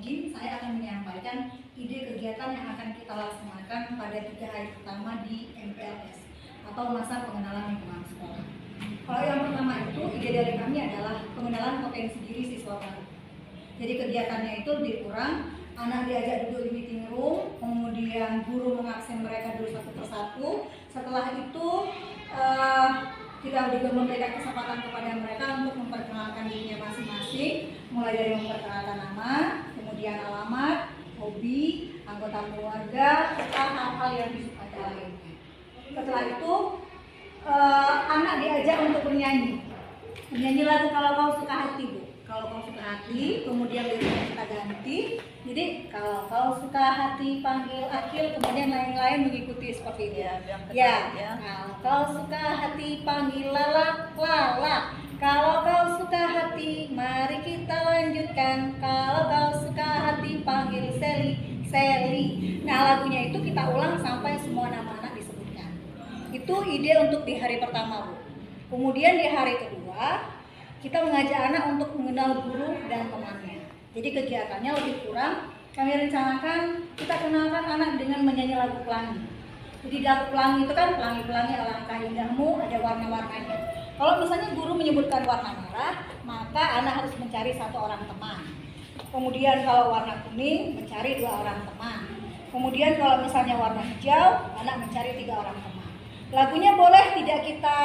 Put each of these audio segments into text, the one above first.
izin, saya akan menyampaikan ide kegiatan yang akan kita laksanakan pada 3 hari pertama di MPLS atau masa pengenalan lingkungan sekolah. Kalau yang pertama itu, ide dari kami adalah pengenalan potensi diri siswa baru. Jadi kegiatannya itu lebih kurang, anak diajak duduk di meeting room, kemudian guru mengabsen mereka dulu satu persatu. Setelah itu kita juga memberikan kesempatan kepada mereka untuk memperkenalkan dirinya masing-masing, mulai dari memperkenalkan nama, kemudian alamat, hobi, anggota keluarga, serta hal-hal yang disukai lainnya. Setelah itu anak diajak untuk bernyanyi lagu Kalau Kau Suka Hati, Bu. Kalau kau suka hati, kemudian liriknya kita ganti. Jadi kalau kau suka hati panggil Akil, kemudian lain-lain mengikuti seperti ini. Ya. Kalau kau suka hati panggil Lala, Lala. Kalau kau suka hati, mari kita lanjutkan. Kalau kau suka hati panggil Sally, Sally. Nah, lagunya itu kita ulang sampai semua nama anak disebutkan. Itu ide untuk di hari pertama, Bu. Kemudian di hari kedua kita mengajak anak untuk mengenal guru dan temannya. Jadi kegiatannya lebih kurang, kami rencanakan kita kenalkan anak dengan menyanyi lagu pelangi. Jadi lagu pelangi itu kan pelangi-pelangi alangkah indahmu, ada warna-warnanya. Kalau misalnya guru menyebutkan warna merah, maka anak harus mencari 1 orang teman. Kemudian kalau warna kuning, mencari 2 orang teman. Kemudian kalau misalnya warna hijau, anak mencari 3 orang teman. Lagunya boleh tidak kita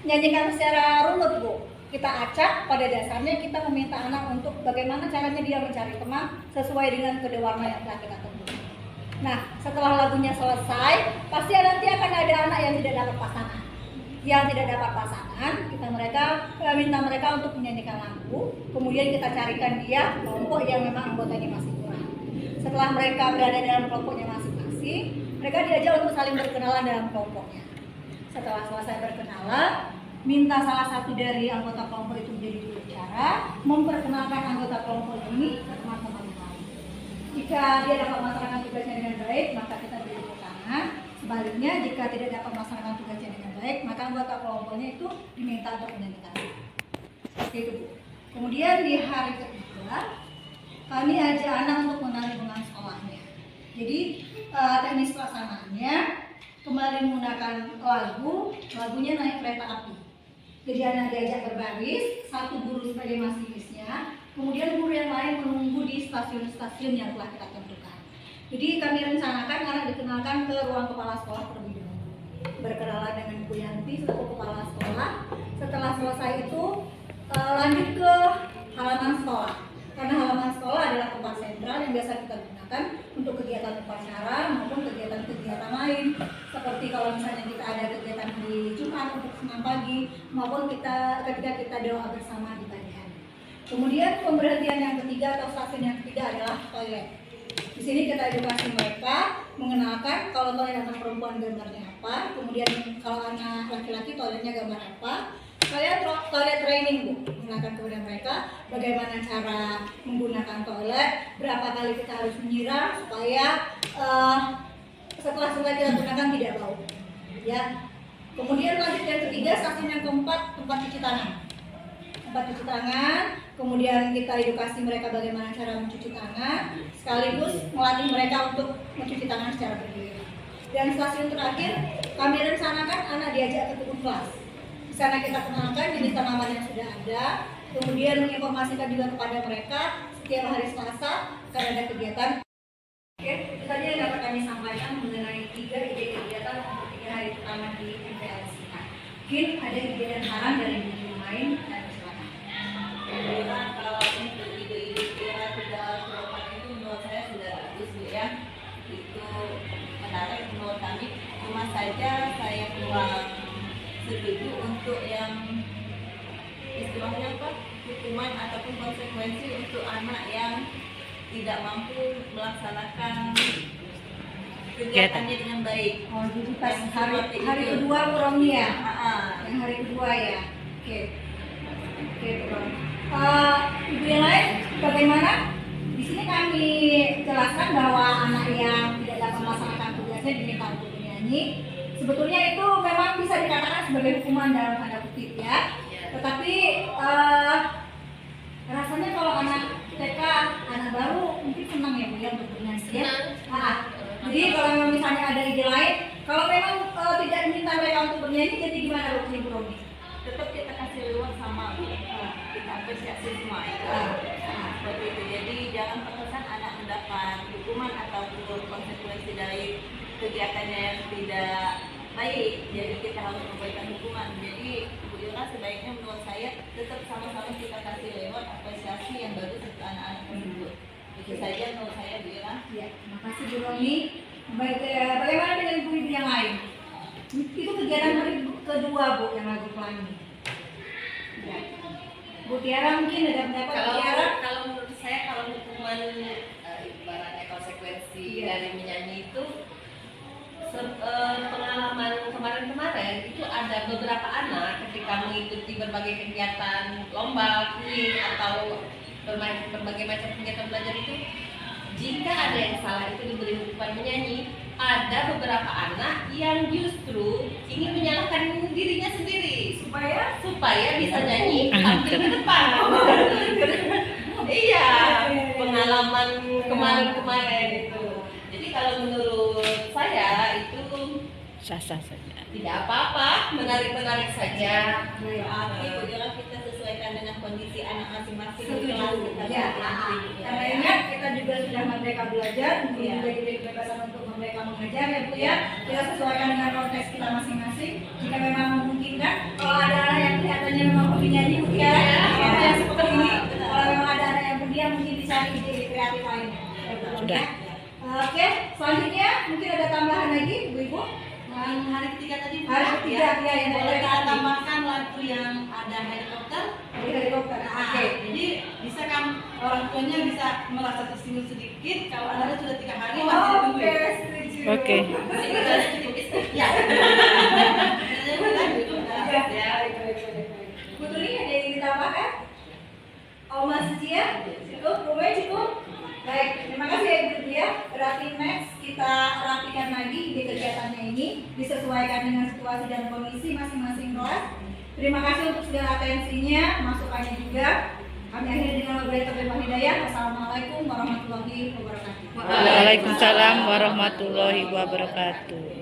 nyanyikan secara runut, Bu. Kita acak, pada dasarnya kita meminta anak untuk bagaimana caranya dia mencari teman sesuai dengan kode warna yang telah kita tentukan. Nah, setelah lagunya selesai, pasti nanti akan ada anak yang tidak dapat pasangan. Yang tidak dapat pasangan, kita minta mereka untuk menyanyikan lagu, kemudian kita carikan dia kelompok yang memang anggotanya masih kurang. Setelah mereka berada dalam kelompoknya masing-masing, mereka diajak untuk saling berkenalan dalam kelompoknya. Setelah selesai berkenalan, minta salah satu dari anggota kelompok itu menjadi juru bicara, memperkenalkan anggota kelompok ini ke teman-teman lain. Jika dia dapat melaksanakan tugasnya dengan baik, maka kita beri tepuk tangan. Sebaliknya, jika tidak dapat melaksanakan tugasnya dengan baik, maka anggota kelompoknya itu diminta untuk menyanyikan. Seperti itu, Bu. Kemudian di hari ketiga, kami ajak anak untuk mengenal lingkungan sekolahnya. Jadi teknis pelaksanaannya kembali menggunakan lagunya Naik Kereta Api. Jadi anak diajak berbaris, 1 guru sebagai masinisnya, kemudian guru yang lain menunggu di stasiun-stasiun yang telah kita tentukan. Jadi kami rencanakan anak dikenalkan ke ruang kepala sekolah terlebih dahulu. Berkenalan dengan Bu Yanti selaku kepala sekolah. Setelah selesai itu lanjut ke halaman sekolah. Karena halaman sekolah adalah tempat sentral yang biasa kita gunakan untuk kegiatan upacara maupun kegiatan-kegiatan lain. Seperti kalau misalnya kita ada kegiatan di Jumat untuk senam pagi, maupun ketika kita doa bersama di pagi hari. Kemudian pemberhentian yang ketiga atau stasiun yang ketiga adalah toilet. Di sini kita edukasi mereka, mengenalkan kalau toilet anak perempuan gambarnya apa, kemudian kalau anak laki-laki toiletnya gambar apa. Saya toilet training, Bu, mengenalkan kepada mereka bagaimana cara menggunakan toilet, berapa kali kita harus menyiram supaya setelah selesai kita gunakan tidak bau. Ya. Kemudian lanjut yang ketiga, stasiun yang keempat, tempat cuci tangan. Tempat cuci tangan, kemudian kita edukasi mereka bagaimana cara mencuci tangan, sekaligus melatih mereka untuk mencuci tangan secara bergiliran. Dan stasiun terakhir, kami rencanakan anak diajak ke kebun kelas. Di sana kita kenalkan jenis tanaman yang sudah ada, kemudian menginformasikan juga kepada mereka setiap hari Selasa akan ada kegiatan. Oke, itu tadi yang dapat kami sampaikan mengenai 3 ide kegiatan untuk 3 hari pertama di MPLS kita. Mungkin ada ide dan saran dari guru lain, dan silakan. Kalau untuk ide-ide kira sudah kelompok itu menurut saya sudah bagus, ya. Itu menarik menurut kami. Cuma saja saya kurang setuju untuk yang istilahnya apa, hukuman ataupun konsekuensi untuk anak yang tidak mampu melaksanakan kegiatannya dengan baik. Oh, jadi pas hari kedua kurangnya ya? Yang hari kedua ya? Oke, kurang. Ibu yang lain bagaimana? Di sini kami jelaskan bahwa anak yang tidak dapat melaksanakan tugasnya diminta untuk menyanyi. Sebetulnya itu memang bisa dikatakan sebagai hukuman dalam tanda kutip ya. Tetapi rasanya kalau anak TK, anak baru meminta mereka untuk bernyanyi, jadi gimana Bu Romi? Tetap kita kasih reward sama Bu. Kita apresiasi semua itu. Seperti itu. Jadi jangan terkesan anak mendapat hukuman ataupun konsekuensi dari kegiatannya yang tidak baik. Jadi kita harus memberikan hukuman. Jadi Bu Ira sebaiknya menurut saya tetap sama-sama kita kasih reward apresiasi yang bagus untuk anak-anak tersebut. Itu saja menurut saya Bu Ira. Ya, terima kasih Bu Romi. Bagaimana dengan ibu-ibu yang lain? Itu kegiatan hari kedua Bu yang lagu pelangi. Ya. Bu Tiara mungkin ada pendapat Bu Tiara? Kalau menurut saya kalau hukuman ibaratnya konsekuensi dari menyanyi itu pengalaman kemarin-kemarin itu ada beberapa anak ketika mengikuti berbagai kegiatan lomba, kuis atau berbagai macam kegiatan belajar itu, jika ada yang salah itu diberi hukuman menyanyi, ada beberapa anak yang justru ingin menyalahkan dirinya sendiri supaya bisa nyanyi tampil ke depan. Iya, pengalaman kemarin itu. Jadi kalau menurut saya itu sah-sah saja. tidak apa-apa, menarik-menarik saja. Berarti Bu Ira kita sesuaikan dengan kondisi anak masing-masing. Setuju. Ya, karena ingat kita juga sudah merdeka belajar, juga diberi kebebasan untuk merdeka mengajar ya Bu ya. Kita sesuaikan dengan konteks kita masing-masing. Jika memang memungkinkan, kalau ada anak yang kelihatannya memang hobi nyanyi Bu ya, yang seperti ini. Kalau memang ada anak yang pendiam mungkin dicari ide kreatif lainnya. Sudah. Oke, selanjutnya mungkin ada tambahan lagi Bu Ibu. Hari ketiga tadi Hari ketiga ya yang boleh boleh kita tadi. tambahkan lagu yang ada helikopter. Di helikopter. Oke. Jadi bisa kan orang tuanya bisa merasa tersinggung sedikit kalau anaknya sudah 3 hari masih Oke, ditungguin. setuju. Oke. Ya. Ya, Bu Tuli ada yang ditambahkan? Oma Sucia? Cukup? Rumah cukup? Baik, terima kasih ya Ibu ya. Berarti next kita rapikan lagi ide kegiatannya ini disesuaikan dengan situasi dan kondisi masing-masing kelas. Terima kasih untuk segala atensinya, masukannya juga. Kami akhiri dengan wabillahi taufiq wal hidayah. Wassalamualaikum warahmatullahi wabarakatuh. Waalaikumsalam warahmatullahi wabarakatuh.